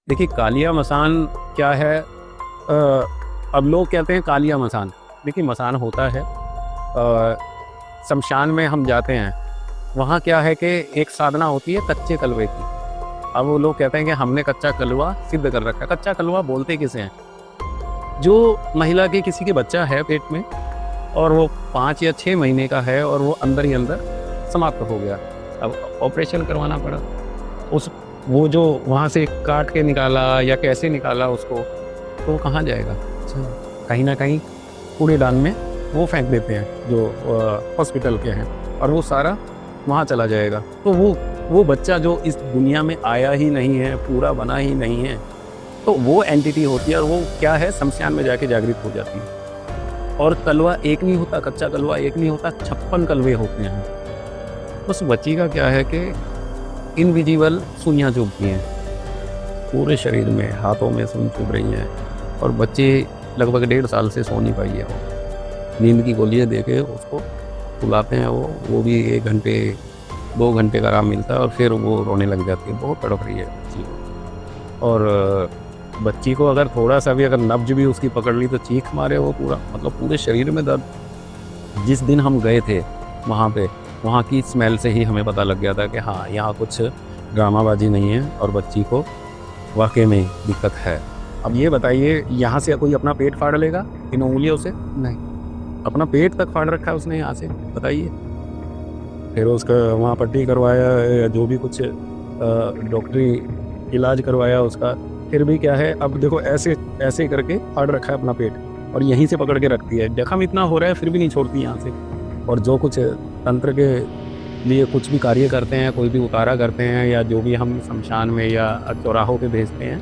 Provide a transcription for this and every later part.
देखिए कालिया मसान क्या है? अब लोग कहते हैं कालिया मसान। देखिए मसान होता है, शमशान में हम जाते हैं, वहाँ क्या है कि एक साधना होती है कच्चे कलवे की। अब वो लोग कहते हैं कि हमने कच्चा कलवा सिद्ध कर रखा है। कच्चा कलवा बोलते किसे हैं? जो महिला के किसी के बच्चा है पेट में और वो 5 या 6 महीने का है और वो अंदर ही अंदर समाप्त हो गया। अब ऑपरेशन करवाना पड़ा। उस वो जो वहाँ से काट के निकाला या कैसे निकाला उसको, तो वो कहाँ जाएगा? कहीं न कहीं कूड़ेदान में वो फेंक देते हैं जो हॉस्पिटल के हैं, और वो सारा वहाँ चला जाएगा। तो वो बच्चा जो इस दुनिया में आया ही नहीं है, पूरा बना ही नहीं है, तो वो एंटिटी होती है और वो क्या है, शमशान में जाके जागृत हो जाती है। और कलवा एक नहीं होता, कच्चा कलवा एक नहीं होता, 56 कलवे होते हैं। उस बच्ची का क्या है कि इनविजिबल सुइयाँ चुभती हैं पूरे शरीर में, हाथों में सुई चुभ रही हैं, और बच्चे लगभग 1.5 साल से सो नहीं पाई है। वो नींद की गोलियाँ दे के उसको सुलाते हैं, वो भी 1 घंटे 2 घंटे का आराम मिलता है और फिर वो रोने लग जाती है। बहुत तड़प रही है बच्ची। और बच्ची को अगर थोड़ा सा भी अगर नब्ज भी उसकी पकड़ ली तो चीख मारे वो पूरा, मतलब पूरे शरीर में दर्द। जिस दिन हम गए थे वहाँ पे, वहाँ की स्मेल से ही हमें पता लग गया था कि हाँ, यहाँ कुछ ड्रामाबाजी नहीं है और बच्ची को वाकई में दिक्कत है। अब ये बताइए, यहाँ से कोई अपना पेट फाड़ लेगा इन उंगलियों से? नहीं, अपना पेट तक फाड़ रखा है उसने यहाँ से, बताइए। फिर उसका वहाँ पट्टी करवाया या जो भी कुछ डॉक्टरी इलाज करवाया उसका, फिर भी क्या है, अब देखो ऐसे ऐसे करके फाड़ रखा है अपना पेट और यहीं से पकड़ के रखती है। जख्म इतना हो रहा है फिर भी नहीं छोड़ती यहाँ से। और जो कुछ तंत्र के लिए कुछ भी कार्य करते हैं, कोई भी उतारा करते हैं या जो भी हम शमशान में या चौराहों पे भेजते हैं,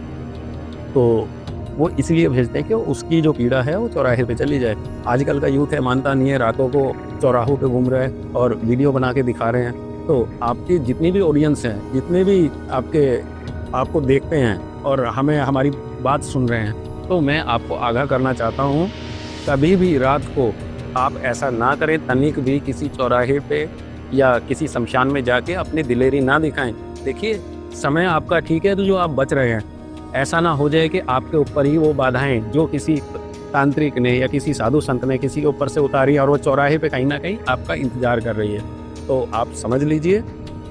तो वो इसलिए भेजते हैं कि उसकी जो पीड़ा है वो चौराहे पे चली जाए। आजकल का यूथ है, मानता नहीं है, रातों को चौराहों पे घूम रहे हैं और वीडियो बना के दिखा रहे हैं। तो आपकी जितनी भी ऑडियंस हैं, जितने भी आपको देखते हैं और हमें हमारी बात सुन रहे हैं, तो मैं आपको आगाह करना चाहता हूँ, कभी भी रात को आप ऐसा ना करें। तनिक भी किसी चौराहे पे या किसी शमशान में जाके अपनी दिलेरी ना दिखाएं। देखिए समय आपका ठीक है तो जो आप बच रहे हैं, ऐसा ना हो जाए कि आपके ऊपर ही वो बाधाएं जो किसी तांत्रिक ने या किसी साधु संत ने किसी के ऊपर से उतारी और वो चौराहे पे कहीं ना कहीं आपका इंतजार कर रही है। तो आप समझ लीजिए,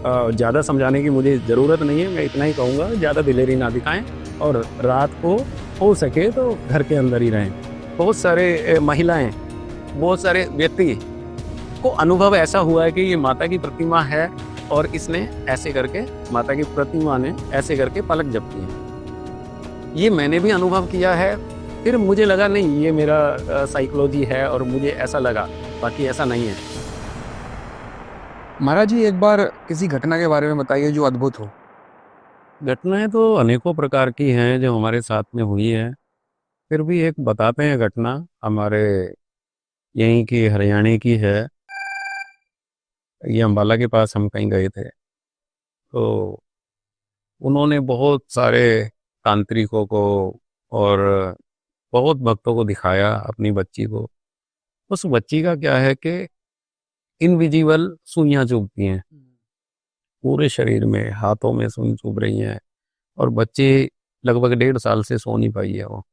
ज़्यादा समझाने की मुझे ज़रूरत नहीं है। मैं इतना ही कहूँगा, ज़्यादा दिलेरी ना दिखाएं और रात को हो सके तो घर के अंदर ही रहें। बहुत सारे महिलाएं, बहुत सारे व्यक्ति को अनुभव ऐसा हुआ है कि ये माता की प्रतिमा है और इसने ऐसे करके, माता की प्रतिमा ने ऐसे करके पलक झपकी है। ये मैंने भी अनुभव किया है। फिर मुझे लगा नहीं, ये मेरा साइकोलॉजी है और मुझे ऐसा लगा, बाकी ऐसा नहीं है। महाराज जी, एक बार किसी घटना के बारे में बताइए जो अद्भुत हो। घटनाएं तो अनेकों प्रकार की हैं जो हमारे साथ में हुई है। फिर भी एक बताते हैं घटना, हमारे यहीं की हरियाणा की है। ये अम्बाला के पास हम कहीं गए थे, तो उन्होंने बहुत सारे तांत्रिकों को और बहुत भक्तों को दिखाया अपनी बच्ची को। उस बच्ची का क्या है कि इनविजिबल सुइयां चुभती हैं पूरे शरीर में, हाथों में सुई चुभ रही हैं, और बच्चे लगभग 1.5 साल से सो नहीं पाई है। वो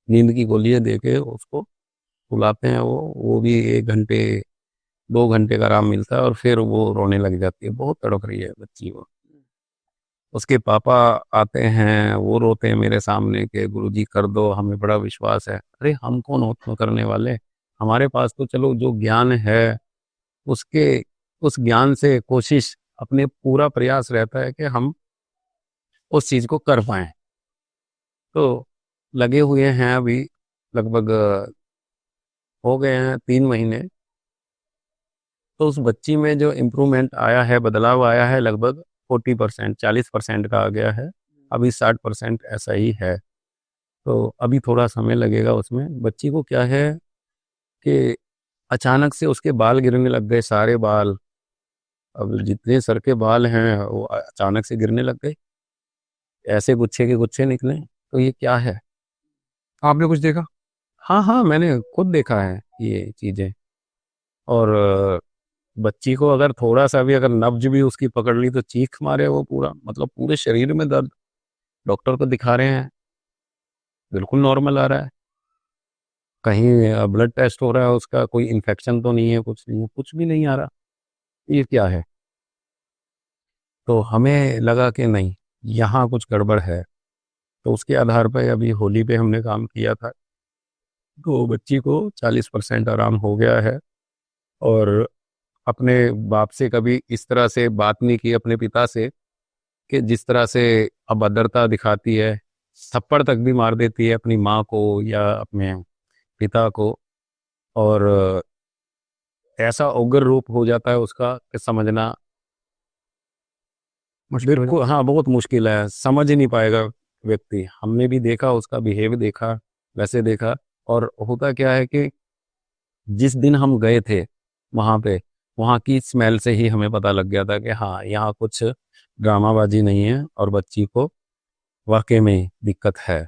नींद की गोलियां दे के उसको सुलाते हैं, वो भी 1 घंटे 2 घंटे का आराम मिलता है और फिर वो रोने लग जाती है। बहुत तड़प रही है बच्ची वो। उसके पापा आते हैं, वो रोते हैं मेरे सामने कि गुरुजी कर दो, हमें बड़ा विश्वास है। अरे हम कौन होते हैं करने वाले? हमारे पास तो चलो जो ज्ञान है उसके उस ज्ञान से कोशिश, अपने पूरा प्रयास रहता है कि हम उस चीज को कर पाएं। तो लगे हुए हैं अभी, लगभग हो गए हैं 3 महीने। तो उस बच्ची में जो इम्प्रूवमेंट आया है, बदलाव आया है, लगभग 40%, 40% का आ गया है। अभी 60% ऐसा ही है। तो अभी थोड़ा समय लगेगा उसमें। बच्ची को क्या है कि अचानक से उसके बाल गिरने लग गए, सारे बाल। अब जितने सर के बाल हैं वो अचानक से गिरने लग गए, ऐसे गुच्छे के गुच्छे निकले। तो ये क्या है? आपने कुछ देखा? हाँ हाँ, मैंने खुद देखा है ये चीज़ें। और बच्ची को अगर थोड़ा सा भी अगर नब्ज भी उसकी पकड़ ली तो चीख मारे वो पूरा, मतलब पूरे शरीर में दर्द। डॉक्टर को दिखा रहे हैं, बिल्कुल नॉर्मल आ रहा है। कहीं ब्लड टेस्ट हो रहा है उसका, कोई इन्फेक्शन तो नहीं है, कुछ नहीं है, कुछ भी नहीं आ रहा। ये क्या है? तो हमें लगा कि नहीं, यहाँ कुछ गड़बड़ है। तो उसके आधार पर अभी होली पे हमने काम किया था। तो बच्ची को 40% आराम हो गया है। और अपने बाप से कभी इस तरह से बात नहीं की, अपने पिता से, कि जिस तरह से अभद्रता दिखाती है, थप्पड़ तक भी मार देती है अपनी माँ को या अपने पिता को। और ऐसा उग्र रूप हो जाता है उसका कि समझना मुश्किल हो बिल्कुल, हाँ, बहुत मुश्किल है, समझ ही नहीं पाएगा व्यक्ति। हमने भी देखा, उसका बिहेव देखा, वैसे देखा। और होता क्या है कि जिस दिन हम गए थे वहाँ पे, वहाँ की स्मेल से ही हमें पता लग गया था कि हाँ, यहाँ कुछ ड्रामाबाजी नहीं है और बच्ची को वाकई में दिक्कत है।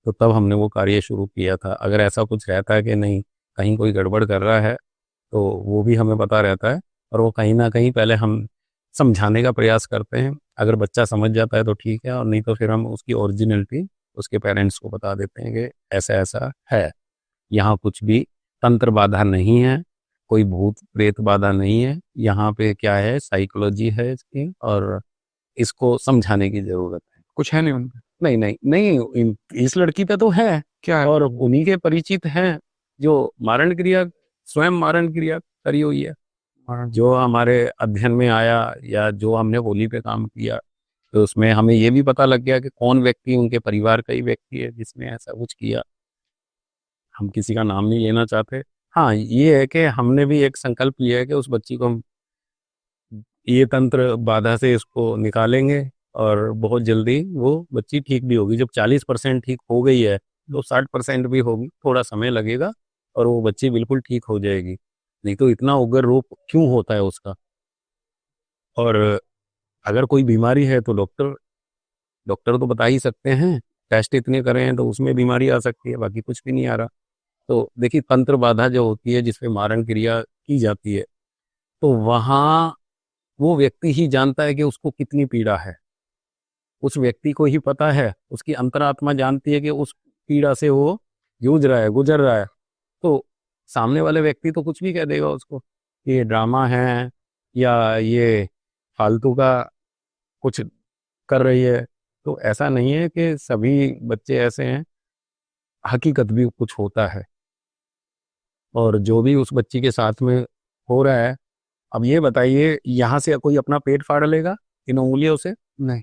तो तब हमने वो कार्य शुरू किया था। अगर ऐसा कुछ रहता है कि नहीं, कहीं कोई गड़बड़ कर रहा है, तो वो भी हमें पता रहता है। और वो कहीं ना कहीं पहले हम समझाने का प्रयास करते हैं। अगर बच्चा समझ जाता है तो ठीक है, और नहीं तो फिर हम उसकी ओरिजिनलिटी उसके पेरेंट्स को बता देते हैं कि ऐसा ऐसा है, यहाँ कुछ भी तंत्र बाधा नहीं है, कोई भूत प्रेत बाधा नहीं है, यहाँ पे क्या है, साइकोलॉजी है इसकी, और इसको समझाने की ज़रूरत है। कुछ है नहीं उनपे। नहीं नहीं नहीं, इस लड़की पे तो है, क्या है? और उन्हीं के परिचित हैं जो मारण क्रिया, स्वयं मारण क्रिया करी हुई है। जो हमारे अध्ययन में आया या जो हमने होली पे काम किया, तो उसमें हमें ये भी पता लग गया कि कौन व्यक्ति उनके परिवार का ही व्यक्ति है जिसने ऐसा कुछ किया। हम किसी का नाम नहीं लेना चाहते। हाँ, ये है कि हमने भी एक संकल्प लिया है कि उस बच्ची को हम ये तंत्र बाधा से इसको निकालेंगे, और बहुत जल्दी वो बच्ची ठीक भी होगी। जब 40% ठीक हो गई है तो 60% भी होगी, थोड़ा समय लगेगा, और वो बच्ची बिल्कुल ठीक हो जाएगी। नहीं तो इतना उग्र रूप क्यों होता है उसका? और अगर कोई बीमारी है तो डॉक्टर डॉक्टर तो बता ही सकते हैं। टेस्ट इतने करे हैं तो उसमें बीमारी आ सकती है, बाकी कुछ भी नहीं आ रहा। तो देखिए, तंत्र बाधा जो होती है जिसपे मारण क्रिया की जाती है, तो वहाँ वो व्यक्ति ही जानता है कि उसको कितनी पीड़ा है। उस व्यक्ति को ही पता है, उसकी अंतरात्मा जानती है कि उस पीड़ा से वो जूझ रहा है, गुजर रहा है। तो सामने वाले व्यक्ति तो कुछ भी कह देगा उसको कि ये ड्रामा है, या ये फालतू का कुछ कर रही है। तो ऐसा नहीं है कि सभी बच्चे ऐसे हैं, हकीकत भी कुछ होता है। और जो भी उस बच्ची के साथ में हो रहा है, अब ये बताइए, यहाँ से कोई अपना पेट फाड़ लेगा इन उंगलियों से? नहीं।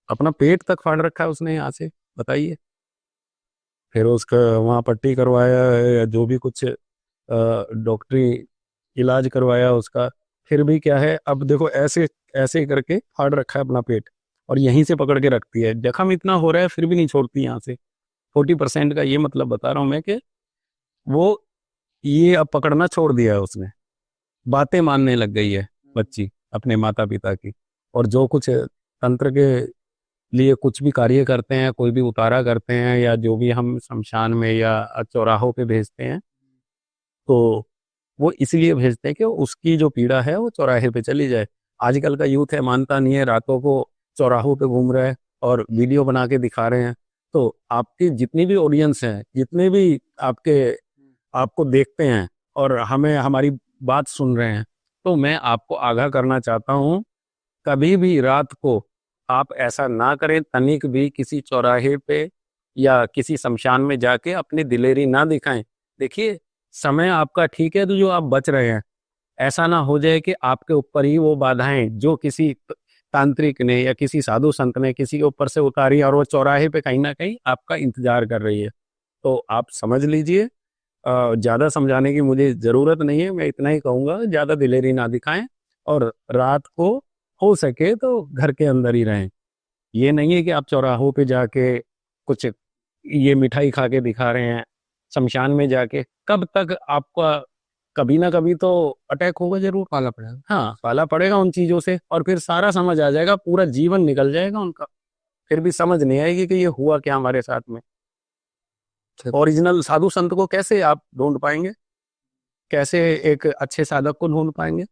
अपना पेट तक फाड़ रखा है उसने यहाँ से, बताइए। फिर उसका वहाँ पट्टी करवाया है या जो भी कुछ डॉक्टरी इलाज करवाया उसका, फिर भी क्या है, अब देखो ऐसे ऐसे करके फाड़ रखा है अपना पेट, और यहीं से पकड़ के रखती है। जख्म इतना हो रहा है फिर भी नहीं छोड़ती यहाँ से। 40% का ये मतलब बता रहा हूँ मैं कि वो ये अब पकड़ना छोड़ दिया है उसने। बातें मानने लग गई है बच्ची अपने माता पिता की। और जो कुछ तंत्र के लिए कुछ भी कार्य करते हैं, कोई भी उतारा करते हैं, या जो भी हम शमशान में या चौराहों पे भेजते हैं, तो वो इसलिए भेजते हैं कि उसकी जो पीड़ा है वो चौराहे पे चली जाए। आजकल का यूथ है, मानता नहीं है, रातों को चौराहों पे घूम रहा है और वीडियो बना के दिखा रहे हैं। तो आपकी जितनी भी ऑडियंस है, जितने भी आपके आपको देखते हैं और हमें हमारी बात सुन रहे हैं, तो मैं आपको आगाह करना चाहता हूँ, कभी भी रात को आप ऐसा ना करें। तनिक भी किसी चौराहे पे या किसी शमशान में जाके अपनी दिलेरी ना दिखाएं। देखिए, समय आपका ठीक है तो जो आप बच रहे हैं, ऐसा ना हो जाए कि आपके ऊपर ही वो बाधाएं जो किसी तांत्रिक ने या किसी साधु संत ने किसी के ऊपर से उतारी, और वो चौराहे पे कहीं ना कहीं आपका इंतजार कर रही है। तो आप समझ लीजिए, ज़्यादा समझाने की मुझे ज़रूरत नहीं है। मैं इतना ही कहूँगा, ज़्यादा दिलेरी ना दिखाएं, और रात को हो सके तो घर के अंदर ही रहें। ये नहीं है कि आप चौराहों पे जाके कुछ ये मिठाई खा के दिखा रहे हैं, शमशान में जाके कब तक आपका, कभी ना कभी तो अटैक होगा ज़रूर। पाला पड़ेगा। हाँ, पाला पड़ेगा उन चीज़ों से, और फिर सारा समझ आ जाएगा, पूरा जीवन निकल जाएगा उनका। फिर भी समझ नहीं आएगी कि ये हुआ क्या हमारे साथ में। ठीक। ओरिजिनल साधु संत को कैसे आप ढूंढ पाएंगे? कैसे एक अच्छे साधक को ढूंढ पाएंगे?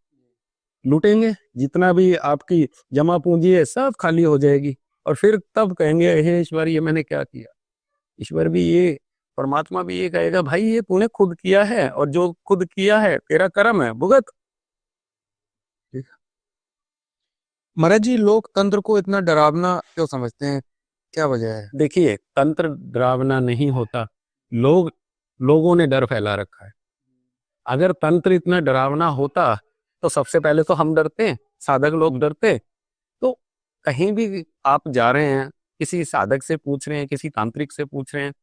लूटेंगे, जितना भी आपकी जमा पूंजी है सब खाली हो जाएगी। और फिर तब कहेंगे हे ईश्वर ये मैंने क्या किया। ईश्वर भी ये, परमात्मा भी ये कहेगा भाई ये तूने खुद किया है, और जो खुद किया है तेरा कर्म है, भुगत। महाराज जी, लोग तंत्र को इतना डरावना क्यों समझते हैं? क्या वजह है? देखिए तंत्र डरावना नहीं होता, लोगों ने डर फैला रखा है। अगर तंत्र इतना डरावना होता तो सबसे पहले तो हम डरते, साधक लोग डरते। तो कहीं भी आप जा रहे हैं, किसी साधक से पूछ रहे हैं, किसी तांत्रिक से पूछ रहे हैं,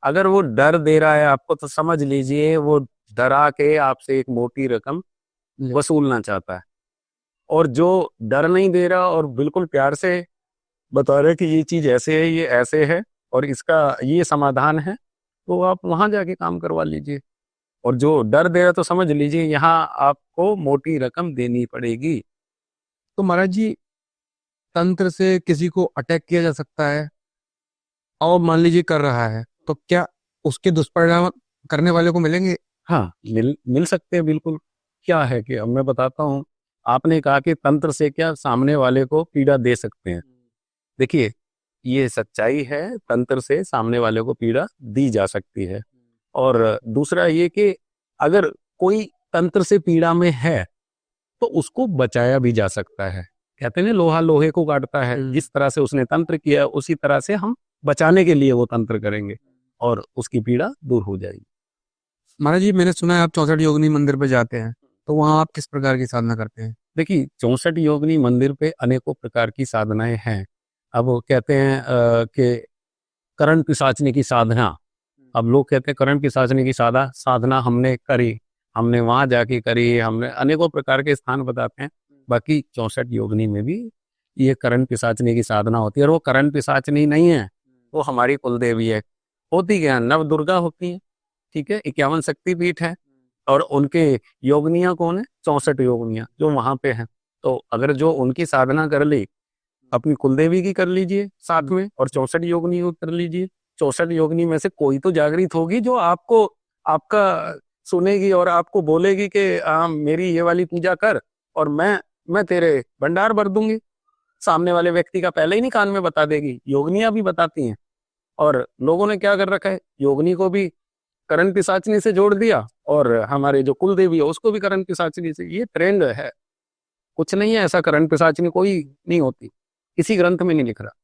अगर वो डर दे रहा है आपको तो समझ लीजिए वो डरा के आपसे एक मोटी रकम वसूलना चाहता है। और जो डर नहीं दे रहा और बिल्कुल प्यार से बता रहे कि ये चीज ऐसे है, ये ऐसे है और इसका ये समाधान है, तो आप वहां जाके काम करवा लीजिए। और जो डर दे रहा तो समझ लीजिए यहाँ आपको मोटी रकम देनी पड़ेगी। तो महाराज जी, तंत्र से किसी को अटैक किया जा सकता है और मान लीजिए कर रहा है, तो क्या उसके दुष्परिणाम करने वाले को मिलेंगे? हाँ, मिल मिल सकते हैं बिल्कुल। क्या है कि अब मैं बताता हूँ, आपने कहा कि तंत्र से क्या सामने वाले को पीड़ा दे सकते हैं। देखिए ये सच्चाई है, तंत्र से सामने वाले को पीड़ा दी जा सकती है। और दूसरा ये कि अगर कोई तंत्र से पीड़ा में है तो उसको बचाया भी जा सकता है। कहते हैं ना लोहा लोहे को काटता है, जिस तरह से उसने तंत्र किया उसी तरह से हम बचाने के लिए वो तंत्र करेंगे और उसकी पीड़ा दूर हो जाएगी। महाराज जी, मैंने सुना है आप 64 योगिनी मंदिर पे जाते हैं, तो वहां आप किस प्रकार की साधना करते हैं? देखिए 64 योगिनी मंदिर पे अनेकों प्रकार की साधनाएं हैं। अब वो कहते हैं कि करण पिशाचने की साधना। अब लोग कहते हैं करण पिशाचने की साधना हमने करी, हमने वहां जाके करी, हमने अनेकों प्रकार के स्थान बताते हैं। बाकी 64 योगिनी में भी ये करण पिशाचने की साधना होती है। और वो करण पिशाचनी नहीं है, वो हमारी कुल देवी है। होती क्या, नव दुर्गा होती है, ठीक है, 51 शक्तिपीठ है। और उनके योगनियां कौन है, 64 योगनियां जो वहां पे हैं। तो अगर जो उनकी साधना कर ली, अपनी कुलदेवी की कर लीजिए साथ में, और 64 योगनी को कर लीजिए। 64 योगनी में से कोई तो जागृत होगी जो आपको आपका सुनेगी और आपको बोलेगी कि मेरी ये वाली पूजा कर और मैं तेरे भंडार भर दूंगी। सामने वाले व्यक्ति का पहले ही नहीं कान में बता देगी, योगनियां भी बताती हैं। और लोगों ने क्या कर रखा है, योगनी को भी करण पिशाचनी से जोड़ दिया और हमारे जो कुल देवी है उसको भी करण पिशाचनी से। ये ट्रेंड है, कुछ नहीं है ऐसा, करण पिशाचनी कोई नहीं होती, किसी ग्रंथ में नहीं लिख रहा।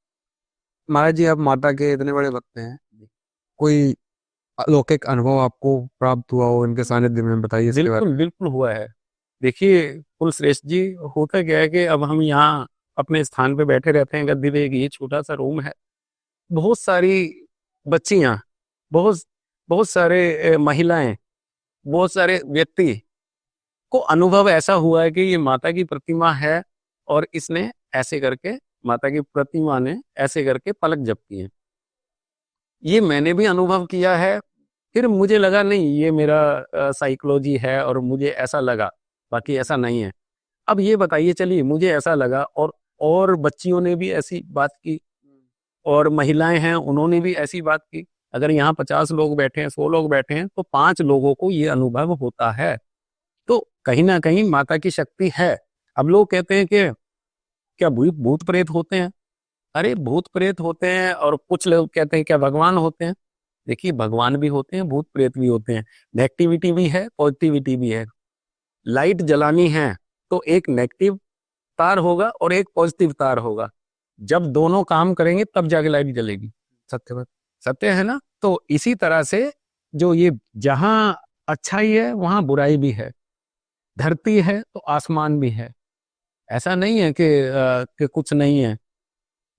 महाराज जी, आप माता के इतने बड़े भक्त हैं, कोई अलौकिक अनुभव आपको प्राप्त हुआ हो इनके सानिध्य में, बताइए इसके बारे बिल्कुल बिल्कुल हुआ है। देखिए कुल श्रेष्ठ जी, होता क्या है कि अब हम यहाँ अपने स्थान पे बैठे रहते हैं, गद्दी पे ये छोटा सा रूम है, बहुत सारी बच्चियां, बहुत बहुत सारे महिलाएं, बहुत सारे व्यक्ति को अनुभव ऐसा हुआ है कि ये माता की प्रतिमा है और इसने ऐसे करके, माता की प्रतिमा ने ऐसे करके पलक झपकी है। ये मैंने भी अनुभव किया है। फिर मुझे लगा नहीं ये मेरा साइकोलॉजी है और मुझे ऐसा लगा, बाकी ऐसा नहीं है। अब ये बताइए, चलिए मुझे ऐसा लगा और बच्चियों ने भी ऐसी बात की और महिलाएं हैं उन्होंने भी ऐसी बात की। अगर यहाँ 50 लोग बैठे हैं, 100 लोग बैठे हैं, तो 5 लोगों को ये अनुभव होता है। तो कहीं ना कहीं माता की शक्ति है। अब लोग कहते हैं कि क्या भूत भूत प्रेत होते हैं? अरे भूत प्रेत होते हैं, और कुछ लोग कहते हैं क्या भगवान होते हैं? देखिए भगवान भी होते हैं, भूत प्रेत भी होते हैं। नेगेटिविटी भी है, पॉजिटिविटी भी है। लाइट जलानी है तो एक नेगेटिव तार होगा और एक पॉजिटिव तार होगा। जब दोनों काम करेंगे तब जाके लाइट जलेगी। सत्य बात। सत्य है ना? तो इसी तरह से जो ये, जहां अच्छाई है वहां बुराई भी है, धरती है तो आसमान भी है। ऐसा नहीं है कि कुछ नहीं है।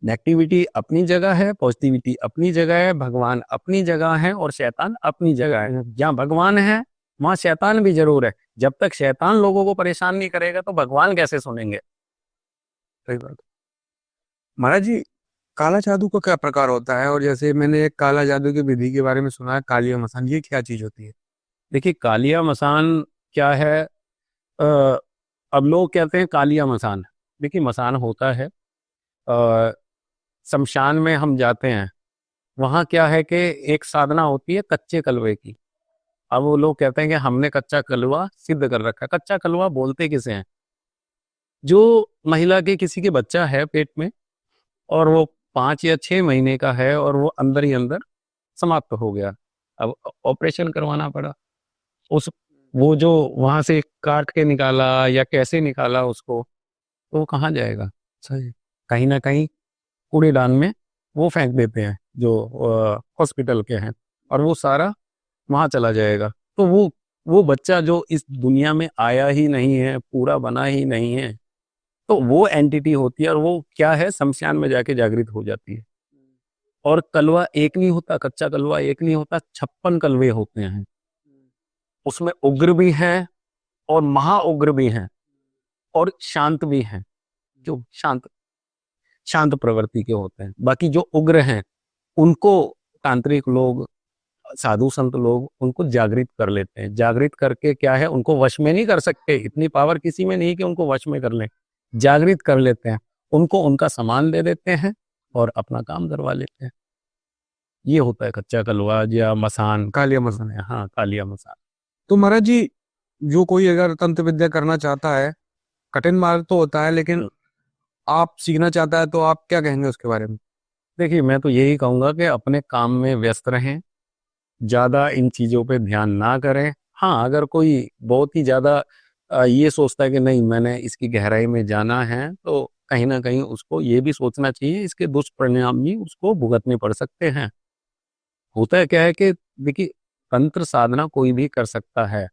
नेगेटिविटी अपनी जगह है, पॉजिटिविटी अपनी जगह है, भगवान अपनी जगह है और शैतान अपनी जगह है। जहाँ भगवान है वहां शैतान भी जरूर है। जब तक शैतान लोगों को परेशान नहीं करेगा तो भगवान कैसे सुनेंगे? सही बात। महाराज जी, काला जादू का क्या प्रकार होता है? और जैसे मैंने एक काला जादू की विधि के बारे में सुना है, कालिया मसान, ये क्या चीज होती है? देखिए कालिया मसान क्या है, अ, अब लोग कहते हैं कालिया मसान। देखिए मसान होता है, शमशान में हम जाते हैं, वहाँ क्या है कि एक साधना होती है कच्चे कलवे की। अब वो लोग कहते हैं कि हमने कच्चा कलवा सिद्ध कर रखा है। कच्चा कलवा बोलते किसे हैं? जो महिला के किसी के बच्चा है पेट में और वो 5 या 6 महीने का है और वो अंदर ही अंदर समाप्त हो गया। अब ऑपरेशन करवाना पड़ा। उस वो जो वहां से काट के निकाला या कैसे निकाला उसको, तो वो कहाँ जाएगा? सही। कहीं ना कहीं कूड़ेदान में वो फेंक देते हैं जो हॉस्पिटल के हैं, और वो सारा वहां चला जाएगा। तो वो बच्चा जो इस दुनिया में आया ही नहीं है, पूरा बना ही नहीं है, तो वो एंटिटी होती है और वो क्या है, शमशान में जाके जागृत हो जाती है। और कलवा एक नहीं होता, कच्चा कलवा एक नहीं होता, 56 कलवे होते हैं। उसमें उग्र भी हैं और महाउग्र भी हैं और शांत भी हैं, जो शांत शांत प्रवृत्ति के होते हैं। बाकी जो उग्र हैं उनको तांत्रिक लोग, साधु संत लोग उनको जागृत कर लेते हैं। जागृत करके क्या है, उनको वश में नहीं कर सकते, इतनी पावर किसी में नहीं कि उनको वश में कर लें। जागृत कर लेते हैं, उनको उनका सामान दे देते हैं और अपना काम करवा लेते हैं। ये होता है कच्चा कलवा या मसान। कालिया मसान। हाँ, कालिया मसान। तो महाराज जी, जो कोई अगर तंत्र विद्या करना चाहता है, कठिन मार्ग तो होता है, लेकिन आप सीखना चाहता है तो आप क्या कहेंगे उसके बारे में? देखिए, मैं तो यही कहूंगा कि अपने काम में व्यस्त रहें, ज़्यादा इन चीज़ों पे ध्यान ना करें। हाँ, अगर कोई बहुत ही ज़्यादा ये सोचता है कि नहीं मैंने इसकी गहराई में जाना है, तो कहीं ना कहीं उसको ये भी सोचना चाहिए इसके दुष्परिणाम भी उसको भुगतने पड़ सकते हैं। होता है क्या है कि देखिए, तंत्र साधना कोई भी कर सकता है,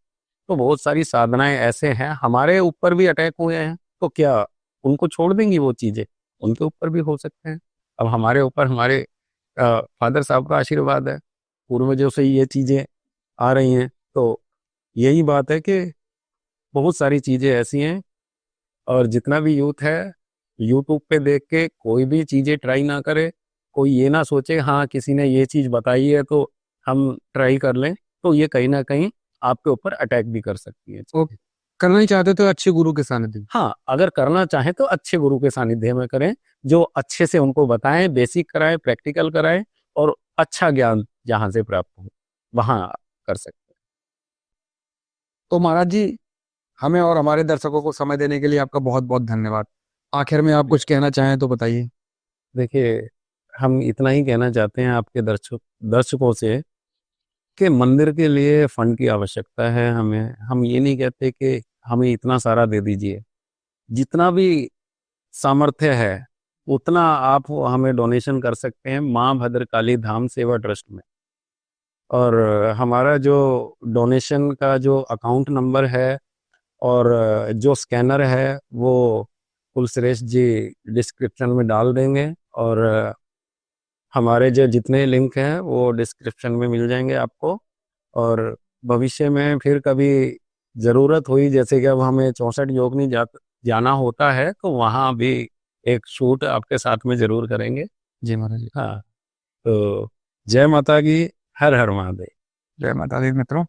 तो बहुत सारी साधनाएं ऐसे हैं, हमारे ऊपर भी अटैक हुए हैं, तो क्या उनको छोड़ देंगी वो चीज़ें? उनके ऊपर भी हो सकते हैं। अब हमारे ऊपर हमारे फादर साहब का आशीर्वाद है, पूर्वजों से ये चीज़ें आ रही हैं, तो यही बात है कि बहुत सारी चीज़ें ऐसी हैं। और जितना भी यूथ है, यूट्यूब पे देख के कोई भी चीज़ें ट्राई ना करे। कोई ये ना सोचे हाँ किसी ने ये चीज़ बताई है तो हम ट्राई कर लें, तो ये कहीं ना कहीं आपके ऊपर अटैक भी कर सकती है वो चीज़ें। करना ही चाहते तो अच्छे गुरु के सानिध्य में। हाँ, अगर करना चाहें तो अच्छे गुरु के सानिध्य में करें, जो अच्छे से उनको बताएं, बेसिक कराएं, प्रैक्टिकल कराएं, और अच्छा ज्ञान जहाँ से प्राप्त हो वहाँ कर सकते हैं। तो महाराज जी, हमें और हमारे दर्शकों को समय देने के लिए आपका बहुत बहुत धन्यवाद। आखिर में आप कुछ कहना चाहें तो बताइए। देखिए, हम इतना ही कहना चाहते हैं आपके दर्शकों से कि मंदिर के लिए फंड की आवश्यकता है हमें। हम ये नहीं कहते कि हमें इतना सारा दे दीजिए, जितना भी सामर्थ्य है उतना आप हमें डोनेशन कर सकते हैं माँ भद्रकाली धाम सेवा ट्रस्ट में। और हमारा जो डोनेशन का जो अकाउंट नंबर है और जो स्कैनर है वो कुलश्रेष्ठ जी डिस्क्रिप्शन में डाल देंगे, और हमारे जो जितने लिंक हैं वो डिस्क्रिप्शन में मिल जाएंगे आपको। और भविष्य में फिर कभी ज़रूरत हुई, जैसे कि अब हमें 64 योगिनी जाना होता है, तो वहाँ भी एक शूट आपके साथ में ज़रूर करेंगे। जी महाराज जी। हाँ, तो जय माता की, हर हर महादेव। जय माता दी मित्रों।